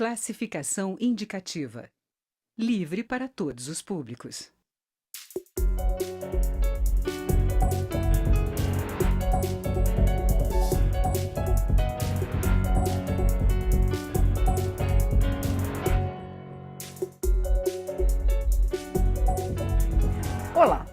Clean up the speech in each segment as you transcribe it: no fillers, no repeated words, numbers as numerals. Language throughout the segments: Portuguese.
Classificação indicativa. Livre para todos os públicos. Olá!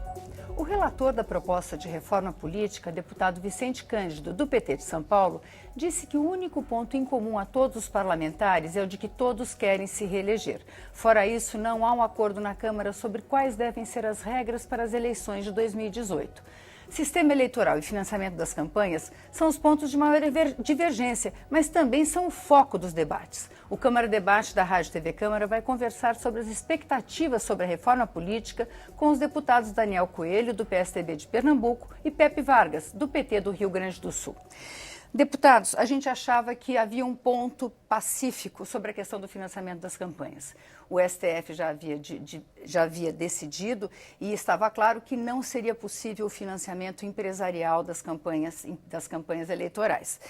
O relator da proposta de reforma política, deputado Vicente Cândido, do PT de São Paulo, disse que o único ponto em comum a todos os parlamentares é o de que todos querem se reeleger. Fora isso, não há um acordo na Câmara sobre quais devem ser as regras para as eleições de 2018. Sistema eleitoral e financiamento das campanhas são os pontos de maior divergência, mas também são o foco dos debates. O Câmara Debate da Rádio TV Câmara vai conversar sobre as expectativas sobre a reforma política com os deputados Daniel Coelho, do PSDB de Pernambuco, e Pepe Vargas, do PT do Rio Grande do Sul. Deputados, a gente achava que havia um ponto pacífico sobre a questão do financiamento das campanhas. O STF já havia decidido e estava claro que não seria possível o financiamento empresarial das campanhas eleitorais.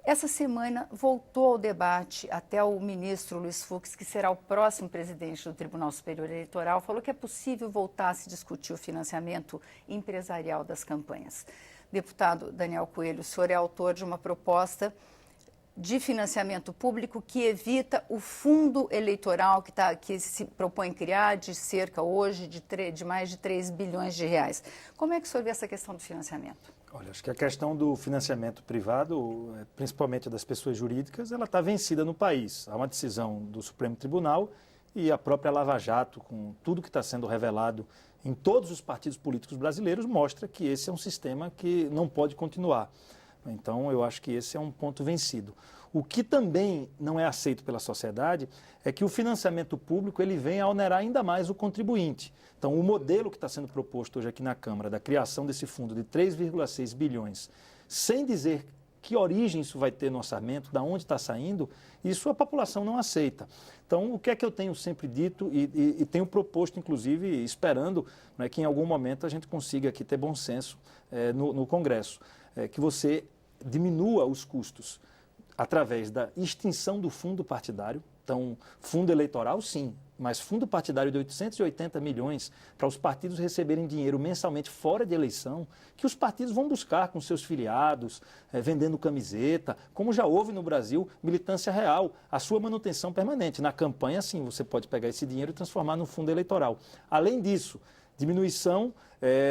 Essa semana voltou ao debate, até o ministro Luiz Fux, que será o próximo presidente do Tribunal Superior Eleitoral, falou que é possível voltar a se discutir o financiamento empresarial das campanhas. Deputado Daniel Coelho, o senhor é autor de uma proposta de financiamento público que evita o fundo eleitoral que se propõe criar de cerca hoje de mais de 3 bilhões de reais. Como é que o senhor vê essa questão do financiamento? Olha, acho que a questão do financiamento privado, principalmente das pessoas jurídicas, ela está vencida no país. Há uma decisão do Supremo Tribunal e a própria Lava Jato, com tudo que está sendo revelado em todos os partidos políticos brasileiros, mostra que esse é um sistema que não pode continuar. Então, eu acho que esse é um ponto vencido. O que também não é aceito pela sociedade é que o financiamento público ele vem a onerar ainda mais o contribuinte. Então, o modelo que está sendo proposto hoje aqui na Câmara, da criação desse fundo de 3,6 bilhões, sem dizer que origem isso vai ter no orçamento, de onde está saindo, isso a população não aceita. Então, o que é que eu tenho sempre dito e tenho proposto, inclusive, esperando que em algum momento a gente consiga aqui ter bom senso no Congresso, que você diminua os custos através da extinção do fundo partidário. Então, fundo eleitoral, sim, mas fundo partidário de 880 milhões para os partidos receberem dinheiro mensalmente fora de eleição, que os partidos vão buscar com seus filiados, vendendo camiseta, como já houve no Brasil, militância real, a sua manutenção permanente. Na campanha, sim, você pode pegar esse dinheiro e transformar no fundo eleitoral. Além disso, diminuição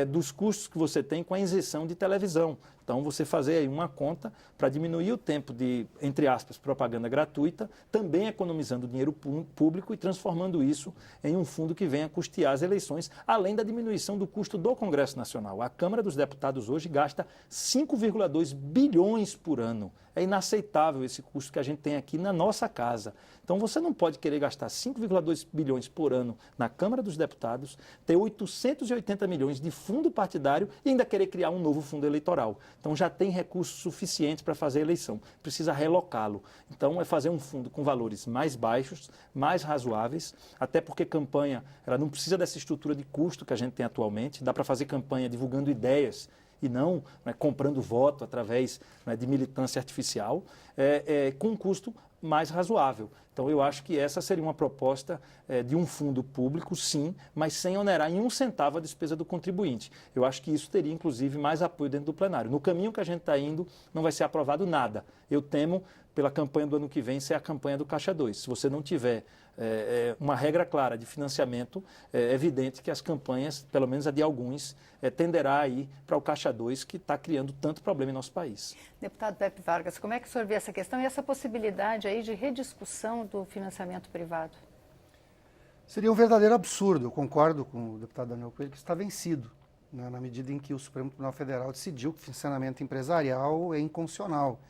dos custos que você tem com a isenção de televisão. Então, você fazer aí uma conta para diminuir o tempo de, entre aspas, propaganda gratuita, também economizando dinheiro público e transformando isso em um fundo que venha custear as eleições, além da diminuição do custo do Congresso Nacional. A Câmara dos Deputados hoje gasta 5,2 bilhões por ano. É inaceitável esse custo que a gente tem aqui na nossa casa. Então, você não pode querer gastar 5,2 bilhões por ano na Câmara dos Deputados, ter 880 milhões de fundo partidário e ainda querer criar um novo fundo eleitoral. Então, já tem recursos suficientes para fazer a eleição. Precisa relocá-lo. Então, é fazer um fundo com valores mais baixos, mais razoáveis, até porque campanha ela não precisa dessa estrutura de custo que a gente tem atualmente. Dá para fazer campanha divulgando ideias e não comprando voto através de militância artificial, com um custo mais razoável. Então, eu acho que essa seria uma proposta de um fundo público, sim, mas sem onerar em um centavo a despesa do contribuinte. Eu acho que isso teria, inclusive, mais apoio dentro do plenário. No caminho que a gente está indo, não vai ser aprovado nada. Eu temo, pela campanha do ano que vem, ser a campanha do Caixa 2. Se você não tiver uma regra clara de financiamento, é evidente que as campanhas, pelo menos a de alguns, tenderá a ir para o Caixa 2, que está criando tanto problema em nosso país. Deputado Pepe Vargas, como é que o senhor vê essa questão e essa possibilidade aí de rediscussão do financiamento privado? Seria um verdadeiro absurdo. Eu concordo com o deputado Daniel Coelho que está vencido, né, na medida em que o Supremo Tribunal Federal decidiu que o financiamento empresarial é inconstitucional.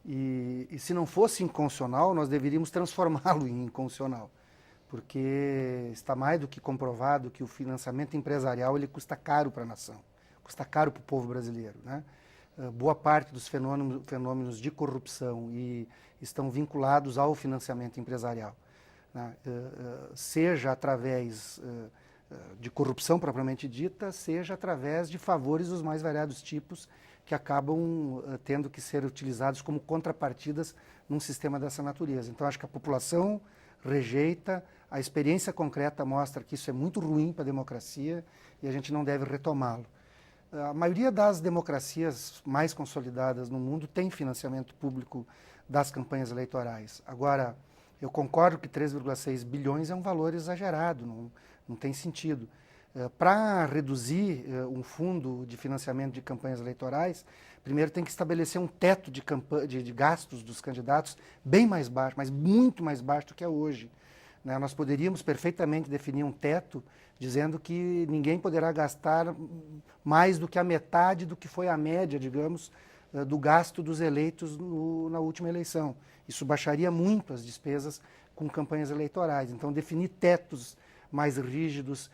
E se não fosse inconstitucional, nós deveríamos transformá-lo em inconstitucional, porque está mais do que comprovado que o financiamento empresarial ele custa caro para a nação, custa caro para o povo brasileiro, né? Boa parte dos fenômenos de corrupção estão vinculados ao financiamento empresarial, né? Seja através de corrupção propriamente dita, seja através de favores dos mais variados tipos que acabam tendo que ser utilizados como contrapartidas num sistema dessa natureza. Então, acho que a população rejeita, a experiência concreta mostra que isso é muito ruim para a democracia e a gente não deve retomá-lo. A maioria das democracias mais consolidadas no mundo tem financiamento público das campanhas eleitorais. Agora, eu concordo que 3,6 bilhões é um valor exagerado, não tem sentido. Para reduzir um fundo de financiamento de campanhas eleitorais, primeiro tem que estabelecer um teto de gastos dos candidatos bem mais baixo, mas muito mais baixo do que é hoje. Né? Nós poderíamos perfeitamente definir um teto dizendo que ninguém poderá gastar mais do que a metade do que foi a média, digamos, do gasto dos eleitos na última eleição. Isso baixaria muito as despesas com campanhas eleitorais. Então, definir tetos mais rígidos,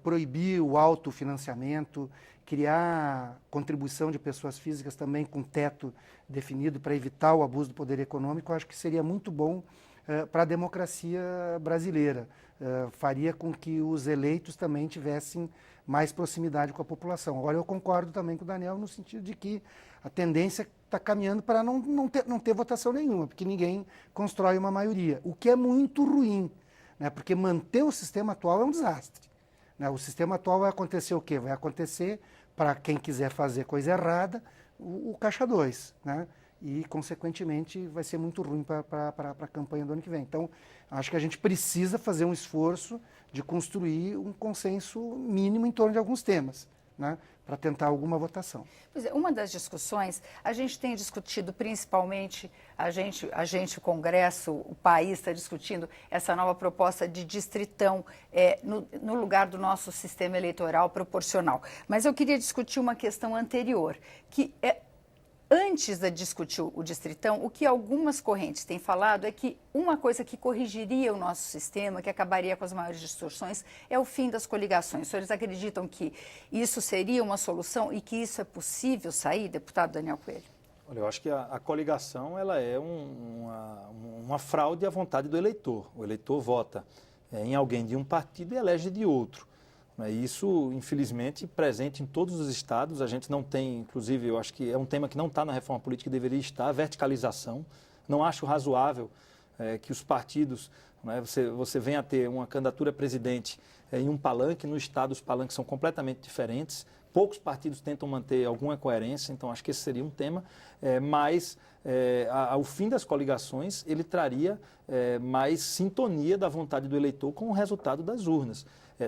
proibir o autofinanciamento, criar contribuição de pessoas físicas também com teto definido para evitar o abuso do poder econômico, eu acho que seria muito bom para a democracia brasileira. Faria com que os eleitos também tivessem mais proximidade com a população. Agora, eu concordo também com o Daniel no sentido de que a tendência está caminhando para não ter votação nenhuma, porque ninguém constrói uma maioria, o que é muito ruim, né? Porque manter o sistema atual é um desastre. Né? O sistema atual vai acontecer o quê? Vai acontecer, para quem quiser fazer coisa errada, o caixa 2, né? E, consequentemente, vai ser muito ruim para a campanha do ano que vem. Então, acho que a gente precisa fazer um esforço de construir um consenso mínimo em torno de alguns temas, né, para tentar alguma votação. Pois é, uma das discussões, a gente tem discutido principalmente, o Congresso, o país está discutindo essa nova proposta de distritão no lugar do nosso sistema eleitoral proporcional. Mas eu queria discutir uma questão anterior, que é, antes de discutir o distritão, o que algumas correntes têm falado é que uma coisa que corrigiria o nosso sistema, que acabaria com as maiores distorções, é o fim das coligações. Os senhores acreditam que isso seria uma solução e que isso é possível sair, deputado Daniel Coelho? Olha, eu acho que a coligação ela é uma fraude à vontade do eleitor. O eleitor vota em alguém de um partido e elege de outro. Isso, infelizmente, presente em todos os estados. A gente não tem, inclusive, eu acho que é um tema que não está na reforma política e deveria estar, a verticalização. Não acho razoável que os partidos, né, você venha a ter uma candidatura a presidente em um palanque, no estado os palanques são completamente diferentes. Poucos partidos tentam manter alguma coerência, então acho que esse seria um tema, mas ao fim das coligações ele traria mais sintonia da vontade do eleitor com o resultado das urnas.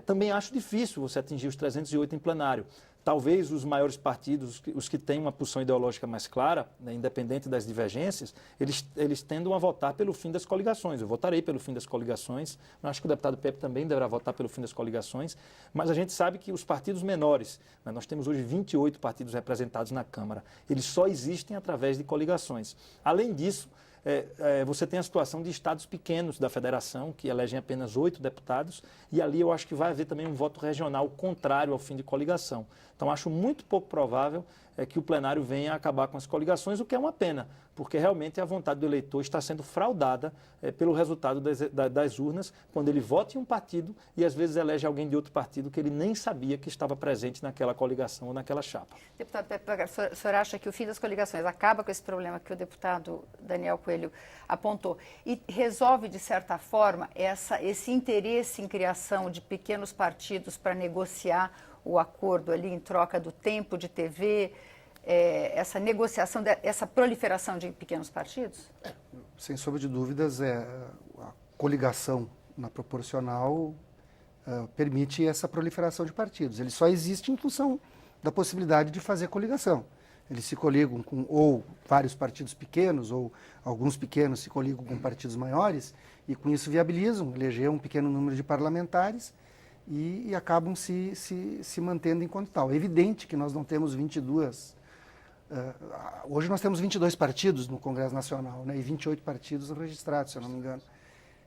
Também acho difícil você atingir os 308 em plenário. Talvez os maiores partidos, os que têm uma posição ideológica mais clara, né, independente das divergências, eles tendam a votar pelo fim das coligações. Eu votarei pelo fim das coligações. Eu acho que o deputado Pepe também deverá votar pelo fim das coligações. Mas a gente sabe que os partidos menores, né, nós temos hoje 28 partidos representados na Câmara, eles só existem através de coligações. Além disso, você tem a situação de estados pequenos da federação, que elegem apenas 8 deputados, e ali eu acho que vai haver também um voto regional contrário ao fim de coligação. Então, acho muito pouco provável que o plenário venha a acabar com as coligações, o que é uma pena, porque realmente a vontade do eleitor está sendo fraudada pelo resultado das urnas, quando ele vota em um partido e às vezes elege alguém de outro partido que ele nem sabia que estava presente naquela coligação ou naquela chapa. Deputado Pepe, o senhor acha que o fim das coligações acaba com esse problema que o deputado Daniel Coelho apontou e resolve, de certa forma, esse interesse em criação de pequenos partidos para negociar o acordo ali em troca do tempo de TV, essa negociação, essa proliferação de pequenos partidos? Sem sombra de dúvidas, a coligação na proporcional permite essa proliferação de partidos. Ele só existe em função da possibilidade de fazer coligação. Eles se coligam com ou vários partidos pequenos, ou alguns pequenos se coligam com partidos maiores, e com isso viabilizam eleger um pequeno número de parlamentares e acabam se mantendo enquanto tal. É evidente que nós não temos 22... hoje nós temos 22 partidos no Congresso Nacional, né, e 28 partidos registrados, se eu não me engano.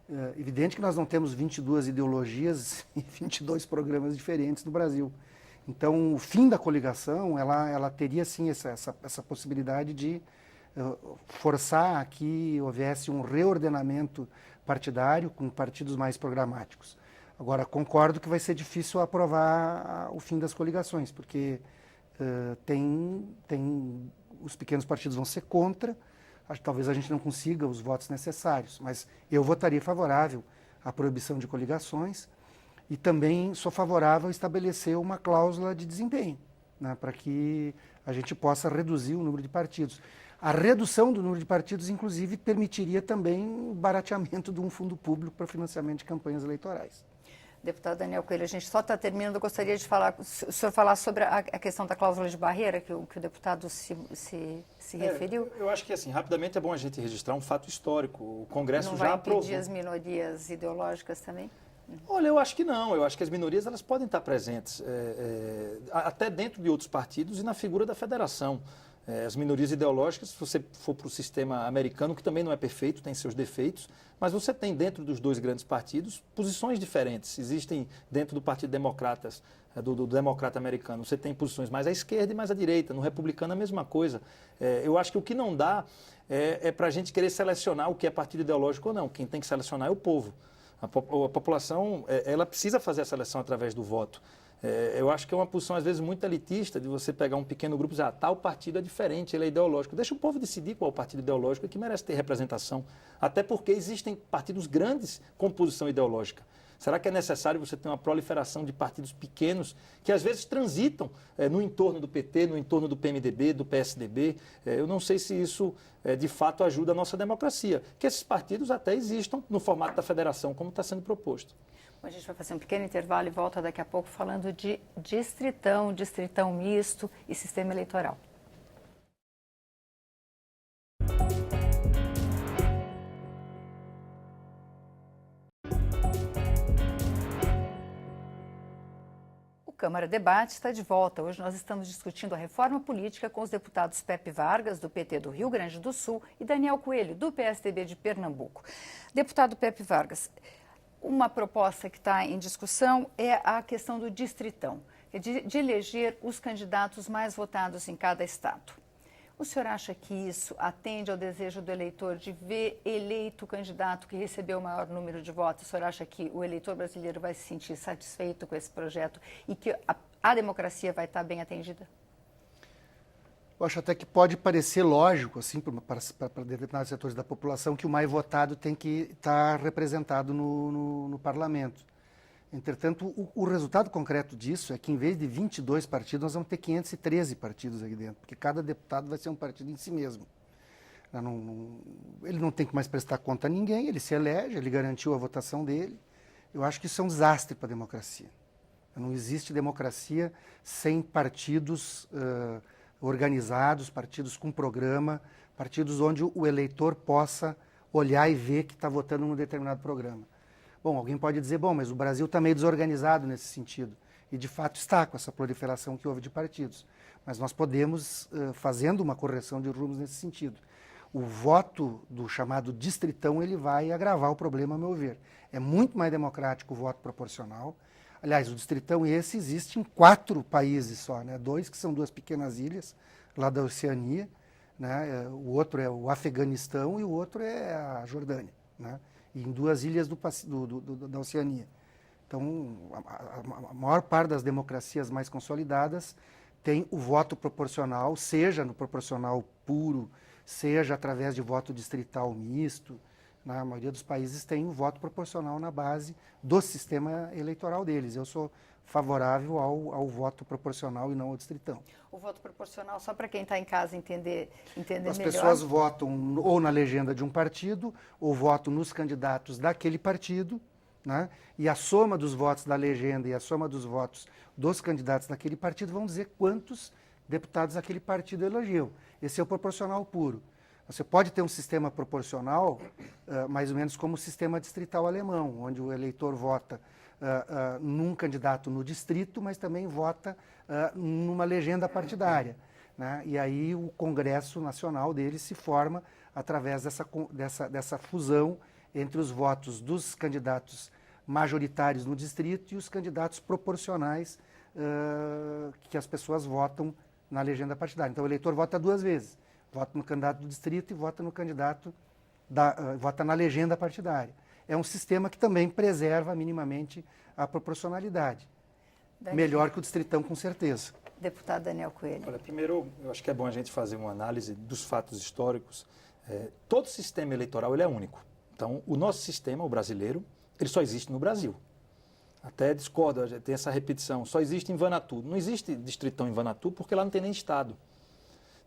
É evidente que nós não temos 22 ideologias e 22 programas diferentes no Brasil. Então, o fim da coligação, ela teria, sim, essa possibilidade de forçar que houvesse um reordenamento partidário com partidos mais programáticos. Agora, concordo que vai ser difícil aprovar o fim das coligações, porque os pequenos partidos vão ser contra, talvez a gente não consiga os votos necessários, mas eu votaria favorável à proibição de coligações e também sou favorável a estabelecer uma cláusula de desempenho, né, para que a gente possa reduzir o número de partidos. A redução do número de partidos, inclusive, permitiria também o barateamento de um fundo público para financiamento de campanhas eleitorais. Deputado Daniel Coelho, a gente só está terminando, eu gostaria de falar, o senhor falar sobre a questão da cláusula de barreira, que o deputado se referiu. Eu acho que, assim, rapidamente é bom a gente registrar um fato histórico. O Congresso Não já aprovou. vai impedir as minorias ideológicas também? Olha, eu acho que não. Eu acho que as minorias elas podem estar presentes, até dentro de outros partidos e na figura da federação. As minorias ideológicas, se você for para o sistema americano, que também não é perfeito, tem seus defeitos, mas você tem dentro dos dois grandes partidos posições diferentes. Existem dentro do Partido Democratas, do Democrata americano, você tem posições mais à esquerda e mais à direita. No republicano a mesma coisa. Eu acho que o que não dá é para a gente querer selecionar o que é partido ideológico ou não. Quem tem que selecionar é o povo. A população ela precisa fazer a seleção através do voto. Eu acho que é uma posição, às vezes, muito elitista de você pegar um pequeno grupo e dizer, tal partido é diferente, ele é ideológico. Deixa o povo decidir qual é o partido ideológico que merece ter representação. Até porque existem partidos grandes com posição ideológica. Será que é necessário você ter uma proliferação de partidos pequenos que, às vezes, transitam no entorno do PT, no entorno do PMDB, do PSDB? Eu não sei se isso, de fato, ajuda a nossa democracia. Que esses partidos até existam no formato da federação, como está sendo proposto. A gente vai fazer um pequeno intervalo e volta daqui a pouco falando de distritão misto e sistema eleitoral. O Câmara Debate está de volta. Hoje nós estamos discutindo a reforma política com os deputados Pepe Vargas, do PT do Rio Grande do Sul, e Daniel Coelho, do PSDB de Pernambuco. Deputado Pepe Vargas, uma proposta que está em discussão é a questão do distritão, de eleger os candidatos mais votados em cada estado. O senhor acha que isso atende ao desejo do eleitor de ver eleito o candidato que recebeu o maior número de votos? O senhor acha que o eleitor brasileiro vai se sentir satisfeito com esse projeto e que a democracia vai estar bem atendida? Eu acho até que pode parecer lógico, assim, para determinados setores da população, que o mais votado tem que estar representado no parlamento. Entretanto, o resultado concreto disso é que, em vez de 22 partidos, nós vamos ter 513 partidos aqui dentro, porque cada deputado vai ser um partido em si mesmo. Ele não tem que mais prestar conta a ninguém, ele se elege, ele garantiu a votação dele. Eu acho que isso é um desastre para a democracia. Não existe democracia sem partidos organizados, partidos com programa, partidos onde o eleitor possa olhar e ver que está votando num determinado programa. Bom, alguém pode dizer, mas o Brasil está meio desorganizado nesse sentido. E, de fato, está com essa proliferação que houve de partidos. Mas nós podemos, fazendo uma correção de rumos nesse sentido. O voto do chamado distritão, ele vai agravar o problema, a meu ver. É muito mais democrático o voto proporcional. Aliás, o distritão esse existe em 4 países só, né? 2 que são 2 pequenas ilhas, lá da Oceania, né? O outro é o Afeganistão e o outro é a Jordânia, né? E em 2 ilhas da Oceania. Então, a maior parte das democracias mais consolidadas tem o voto proporcional, seja no proporcional puro, seja através de voto distrital misto. Na maioria dos países tem o voto proporcional na base do sistema eleitoral deles. Eu sou favorável ao voto proporcional e não ao distritão. O voto proporcional, só para quem está em casa entender As melhor. pessoas votam ou na legenda de um partido, ou votam nos candidatos daquele partido, né? E a soma dos votos da legenda e a soma dos votos dos candidatos daquele partido vão dizer quantos deputados aquele partido elegeu. Esse é o proporcional puro. Você pode ter um sistema proporcional, mais ou menos como o sistema distrital alemão, onde o eleitor vota num candidato no distrito, mas também vota numa legenda partidária, né? E aí o Congresso Nacional dele se forma através dessa fusão entre os votos dos candidatos majoritários no distrito e os candidatos proporcionais que as pessoas votam na legenda partidária. Então o eleitor vota 2 vezes. Vota no candidato do distrito e vota no candidato, vota na legenda partidária. É um sistema que também preserva minimamente a proporcionalidade. Melhor que o distritão, com certeza. Deputado Daniel Coelho. Olha, primeiro, eu acho que é bom a gente fazer uma análise dos fatos históricos. Todo sistema eleitoral ele é único. Então, o nosso sistema, o brasileiro, ele só existe no Brasil. Até discordo, tem essa repetição, só existe em Vanuatu. Não existe distritão em Vanuatu porque lá não tem nem estado.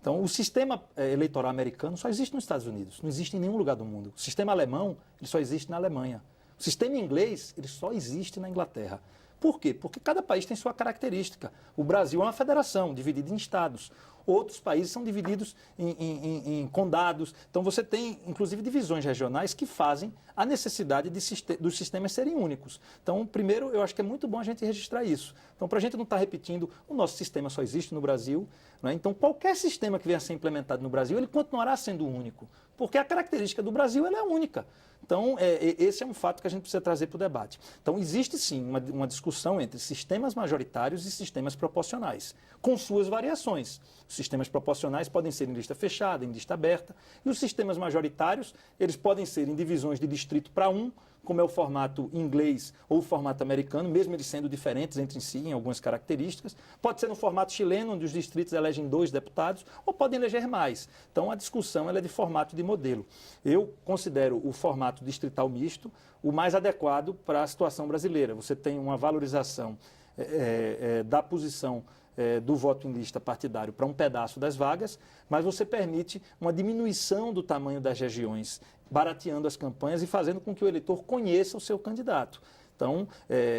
Então, o sistema eleitoral americano só existe nos Estados Unidos, não existe em nenhum lugar do mundo. O sistema alemão, ele só existe na Alemanha. O sistema inglês, ele só existe na Inglaterra. Por quê? Porque cada país tem sua característica. O Brasil é uma federação dividida em estados. Outros países são divididos em condados. Então, você tem, inclusive, divisões regionais que fazem a necessidade dos sistemas serem únicos. Então, primeiro, eu acho que é muito bom a gente registrar isso. Então, para a gente não estar repetindo, o nosso sistema só existe no Brasil. Né? Então, qualquer sistema que venha a ser implementado no Brasil, ele continuará sendo único. Porque a característica do Brasil ela é única. Então, esse é um fato que a gente precisa trazer para o debate. Então, existe sim uma discussão entre sistemas majoritários e sistemas proporcionais, com suas variações. Os sistemas proporcionais podem ser em lista fechada, em lista aberta, e os sistemas majoritários, eles podem ser em divisões de distrito para um, como é o formato inglês ou o formato americano, mesmo eles sendo diferentes entre si em algumas características. Pode ser no formato chileno, onde os distritos elegem 2 deputados, ou podem eleger mais. Então, a discussão ela é de formato de modelo. Eu considero o formato distrital misto o mais adequado para a situação brasileira. Você tem uma valorização da posição do voto em lista partidário para um pedaço das vagas, mas você permite uma diminuição do tamanho das regiões, barateando as campanhas e fazendo com que o eleitor conheça o seu candidato. Então,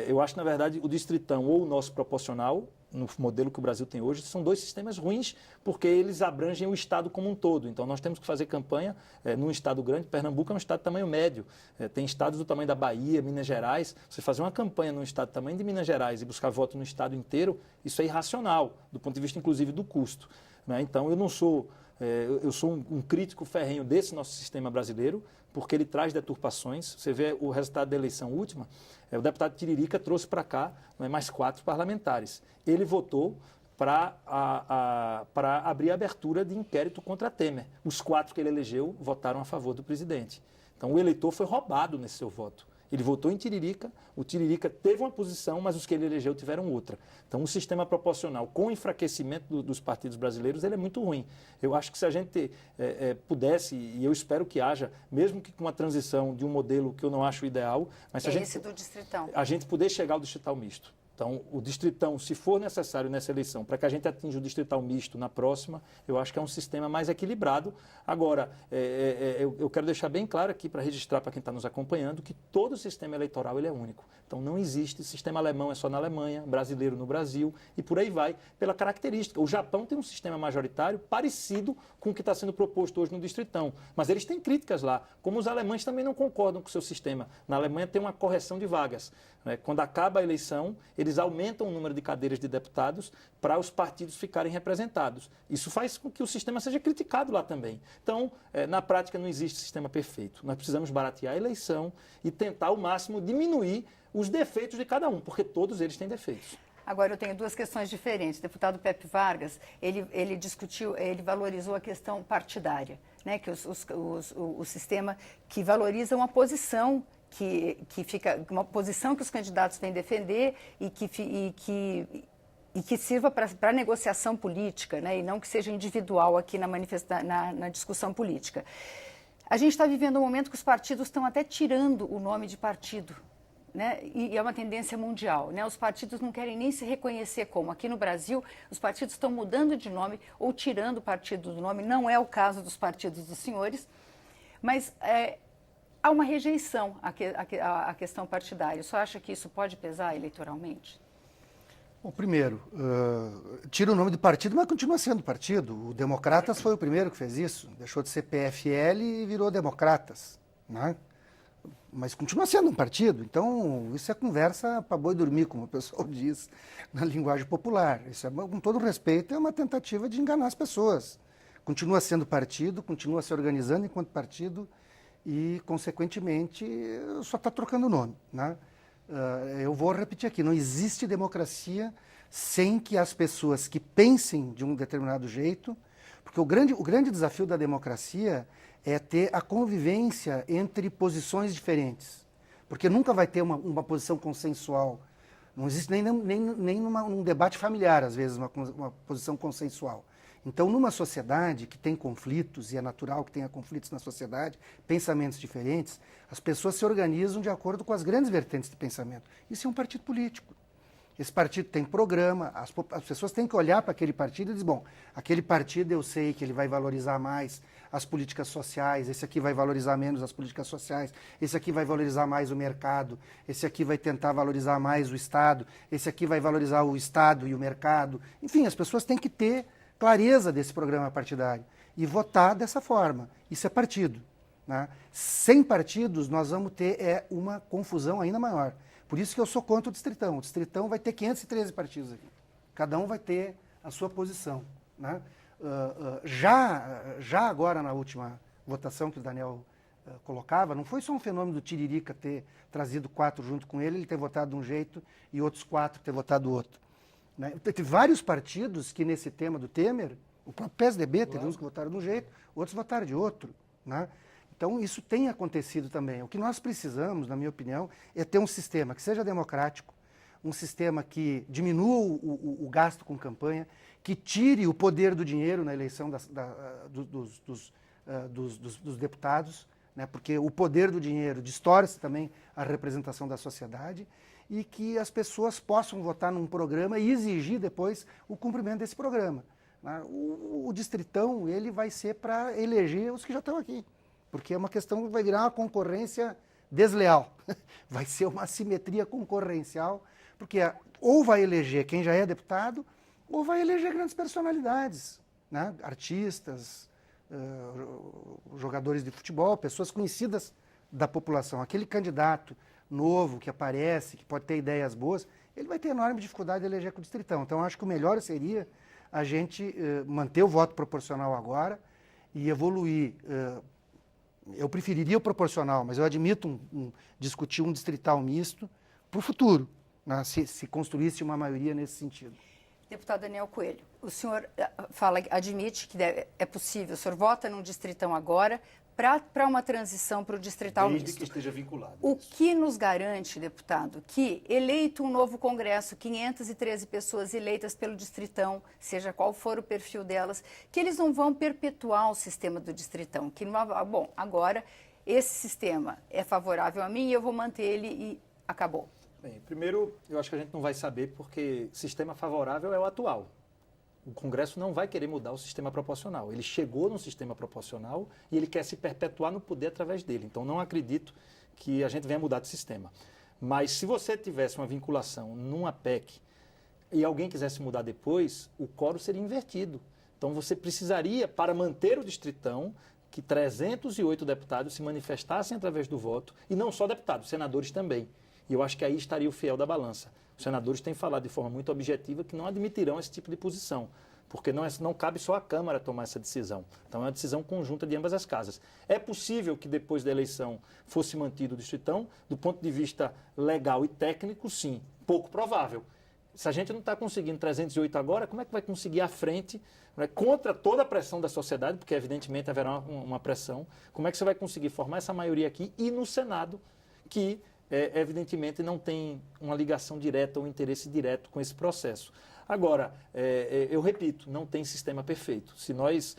eu acho, na verdade, o distritão ou o nosso proporcional, no modelo que o Brasil tem hoje, são 2 sistemas ruins, porque eles abrangem o Estado como um todo. Então, nós temos que fazer campanha num Estado grande. Pernambuco é um Estado de tamanho médio. Tem estados do tamanho da Bahia, Minas Gerais. Você fazer uma campanha num Estado do tamanho de Minas Gerais e buscar voto no Estado inteiro, isso é irracional, do ponto de vista, inclusive, do custo. Né? Então, eu sou um crítico ferrenho desse nosso sistema brasileiro, porque ele traz deturpações. Você vê o resultado da eleição última, o deputado Tiririca trouxe para cá mais 4 parlamentares. Ele votou para abrir a abertura de inquérito contra Temer. Os 4 que ele elegeu votaram a favor do presidente. Então, o eleitor foi roubado nesse seu voto. Ele votou em Tiririca, o Tiririca teve uma posição, mas os que ele elegeu tiveram outra. Então, o sistema proporcional com o enfraquecimento dos partidos brasileiros, ele é muito ruim. Eu acho que se a gente pudesse, e eu espero que haja, mesmo que com uma transição de um modelo que eu não acho ideal, mas se esse do distritão. A gente poder chegar ao distrital misto. Então, o distritão, se for necessário nessa eleição, para que a gente atinja o distrital misto na próxima, eu acho que é um sistema mais equilibrado. Agora, eu quero deixar bem claro aqui, para registrar para quem está nos acompanhando, que todo sistema eleitoral ele é único. Então, não existe sistema alemão é só na Alemanha, brasileiro no Brasil, e por aí vai, pela característica. O Japão tem um sistema majoritário parecido com o que está sendo proposto hoje no distritão, mas eles têm críticas lá, como os alemães também não concordam com o seu sistema. Na Alemanha tem uma correção de vagas. Né? Quando acaba a eleição, eles aumentam o número de cadeiras de deputados para os partidos ficarem representados. Isso faz com que o sistema seja criticado lá também. Então, na prática, não existe sistema perfeito. Nós precisamos baratear a eleição e tentar ao máximo diminuir os defeitos de cada um, porque todos eles têm defeitos. Agora, eu tenho 2 questões diferentes. O deputado Pepe Vargas, ele discutiu, ele valorizou a questão partidária, né? Que o sistema que valoriza uma posição que fica, uma posição que os candidatos vêm defender e que sirva para negociação política, né? E não que seja individual aqui na discussão política. A gente está vivendo um momento que os partidos estão até tirando o nome de partido. Né? E é uma tendência mundial. Né? Os partidos não querem nem se reconhecer como. Aqui no Brasil, os partidos estão mudando de nome ou tirando o partido do nome. Não é o caso dos partidos dos senhores, mas há uma rejeição à questão partidária. Você acha que isso pode pesar eleitoralmente? Bom, primeiro, tira o nome de partido, mas continua sendo partido. O Democratas foi o primeiro que fez isso. Deixou de ser PFL e virou Democratas, né? Mas continua sendo um partido, então isso é conversa para boi dormir, como o pessoal diz na linguagem popular. Isso, com todo respeito, é uma tentativa de enganar as pessoas. Continua sendo partido, continua se organizando enquanto partido e, consequentemente, só está trocando o nome. Né? Eu vou repetir aqui, não existe democracia sem que as pessoas que pensem de um determinado jeito, porque o grande desafio da democracia é ter a convivência entre posições diferentes. Porque nunca vai ter uma posição consensual. Não existe nem num debate familiar, às vezes, uma posição consensual. Então, numa sociedade que tem conflitos, e é natural que tenha conflitos na sociedade, pensamentos diferentes, as pessoas se organizam de acordo com as grandes vertentes de pensamento. Isso é um partido político. Esse partido tem programa, as pessoas têm que olhar para aquele partido e dizer, bom, aquele partido eu sei que ele vai valorizar mais as políticas sociais, esse aqui vai valorizar menos as políticas sociais, esse aqui vai valorizar mais o mercado, esse aqui vai tentar valorizar mais o Estado, esse aqui vai valorizar o Estado e o mercado. Enfim, as pessoas têm que ter clareza desse programa partidário e votar dessa forma. Isso é partido, né? Sem partidos, nós vamos ter uma confusão ainda maior. Por isso que eu sou contra o Distritão. O Distritão vai ter 513 partidos aqui. Cada um vai ter a sua posição, né? Já agora, na última votação que o Daniel colocava, não foi só um fenômeno do Tiririca ter trazido 4 junto com ele ter votado de um jeito e outros 4 ter votado do outro. Né? Teve vários partidos que, nesse tema do Temer, o próprio PSDB, teve uns que votaram de um jeito, outros votaram de outro. Né? Então, isso tem acontecido também. O que nós precisamos, na minha opinião, é ter um sistema que seja democrático, um sistema que diminua o gasto com campanha, que tire o poder do dinheiro na eleição dos deputados, né? Porque o poder do dinheiro distorce também a representação da sociedade, e que as pessoas possam votar num programa e exigir depois o cumprimento desse programa. Né? O Distritão, ele vai ser para eleger os que já estão aqui. Porque é uma questão que vai virar uma concorrência desleal. Vai ser uma assimetria concorrencial, porque ou vai eleger quem já é deputado, ou vai eleger grandes personalidades, né? Artistas, jogadores de futebol, pessoas conhecidas da população. Aquele candidato novo que aparece, que pode ter ideias boas, ele vai ter enorme dificuldade de eleger com o Distritão. Então, acho que o melhor seria a gente manter o voto proporcional agora e evoluir. Eu preferiria o proporcional, mas eu admito discutir um distrital misto para o futuro, né, se construísse uma maioria nesse sentido. Deputado Daniel Coelho, o senhor admite que é possível, o senhor vota num distritão agora para uma transição para o distrital Desde misto. que esteja vinculado. O que nos garante, deputado, que eleito um novo Congresso, 513 pessoas eleitas pelo distritão, seja qual for o perfil delas, que eles não vão perpetuar o sistema do distritão? Que não, bom, agora esse sistema é favorável a mim e eu vou manter ele e acabou. Bem, primeiro, eu acho que a gente não vai saber porque sistema favorável é o atual. O Congresso não vai querer mudar o sistema proporcional. Ele chegou no sistema proporcional e ele quer se perpetuar no poder através dele. Então, não acredito que a gente venha mudar de sistema. Mas se você tivesse uma vinculação numa PEC e alguém quisesse mudar depois, o quórum seria invertido. Então, você precisaria, para manter o distritão, que 308 deputados se manifestassem através do voto, e não só deputados, senadores também. E eu acho que aí estaria o fiel da balança. Os senadores têm falado de forma muito objetiva que não admitirão esse tipo de posição, porque não cabe só à Câmara tomar essa decisão. Então é uma decisão conjunta de ambas as casas. É possível que depois da eleição fosse mantido o distritão, do ponto de vista legal e técnico, sim, pouco provável. Se a gente não está conseguindo 308 agora, como é que vai conseguir à frente, né, contra toda a pressão da sociedade, porque evidentemente haverá uma pressão, como é que você vai conseguir formar essa maioria aqui e no Senado, que evidentemente não tem uma ligação direta ou interesse direto com esse processo. Agora, eu repito, não tem sistema perfeito. Se nós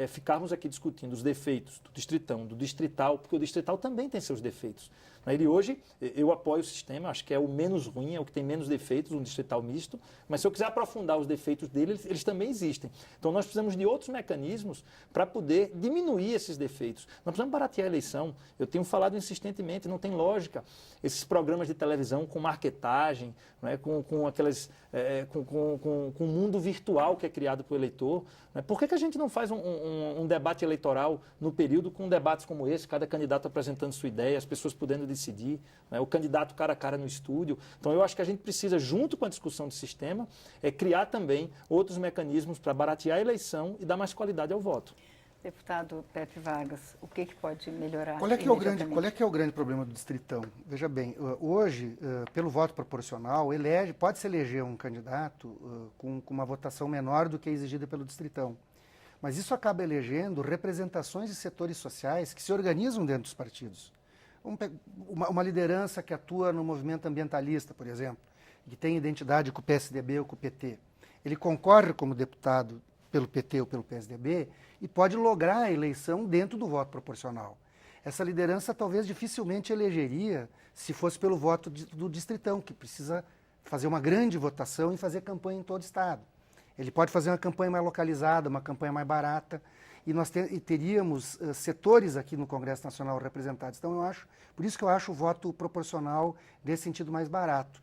ficarmos aqui discutindo os defeitos do distritão, do distrital, porque o distrital também tem seus defeitos. Ele hoje, eu apoio o sistema, acho que é o menos ruim, é o que tem menos defeitos, um distrital misto, mas se eu quiser aprofundar os defeitos dele, eles também existem. Então nós precisamos de outros mecanismos para poder diminuir esses defeitos. Nós precisamos baratear a eleição. Eu tenho falado insistentemente, não tem lógica esses programas de televisão com marketagem, né, com aquelas, com o mundo virtual que é criado para o eleitor. Né? Por que a gente não faz um debate eleitoral no período com debates como esse, cada candidato apresentando sua ideia, as pessoas podendo decidir, né? O candidato cara a cara no estúdio. Então eu acho que a gente precisa, junto com a discussão do sistema, criar também outros mecanismos para baratear a eleição e dar mais qualidade ao voto. Deputado Pepe Vargas, o que pode melhorar? Qual é que é o grande problema do distritão? Veja bem, hoje, pelo voto proporcional, pode-se eleger um candidato com uma votação menor do que é exigida pelo distritão. Mas isso acaba elegendo representações de setores sociais que se organizam dentro dos partidos. Uma liderança que atua no movimento ambientalista, por exemplo, que tem identidade com o PSDB ou com o PT. Ele concorre como deputado pelo PT ou pelo PSDB e pode lograr a eleição dentro do voto proporcional. Essa liderança talvez dificilmente elegeria se fosse pelo voto do distritão, que precisa fazer uma grande votação e fazer campanha em todo o estado. Ele pode fazer uma campanha mais localizada, uma campanha mais barata, e nós teríamos setores aqui no Congresso Nacional representados. Então, por isso que eu acho o voto proporcional nesse sentido mais barato.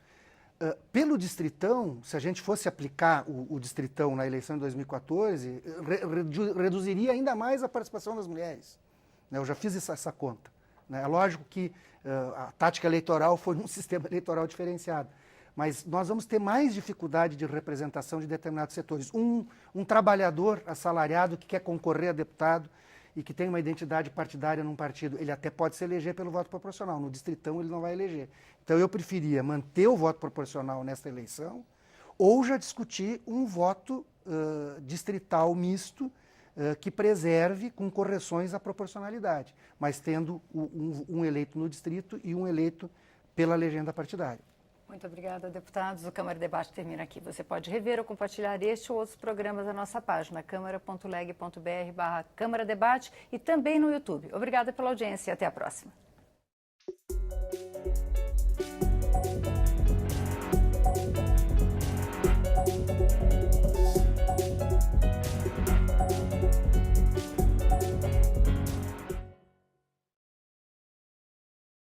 Pelo distritão, se a gente fosse aplicar o distritão na eleição de 2014, reduziria ainda mais a participação das mulheres. Eu já fiz essa conta. É lógico que a tática eleitoral foi um sistema eleitoral diferenciado, mas nós vamos ter mais dificuldade de representação de determinados setores. Um trabalhador assalariado que quer concorrer a deputado e que tem uma identidade partidária num partido, ele até pode se eleger pelo voto proporcional. No distritão ele não vai eleger. Então eu preferia manter o voto proporcional nesta eleição ou já discutir um voto distrital misto que preserve com correções a proporcionalidade, mas tendo um eleito no distrito e um eleito pela legenda partidária. Muito obrigada, deputados. O Câmara Debate termina aqui. Você pode rever ou compartilhar este ou outros programas na nossa página, câmara.leg.br/Câmara Debate e também no YouTube. Obrigada pela audiência e até a próxima.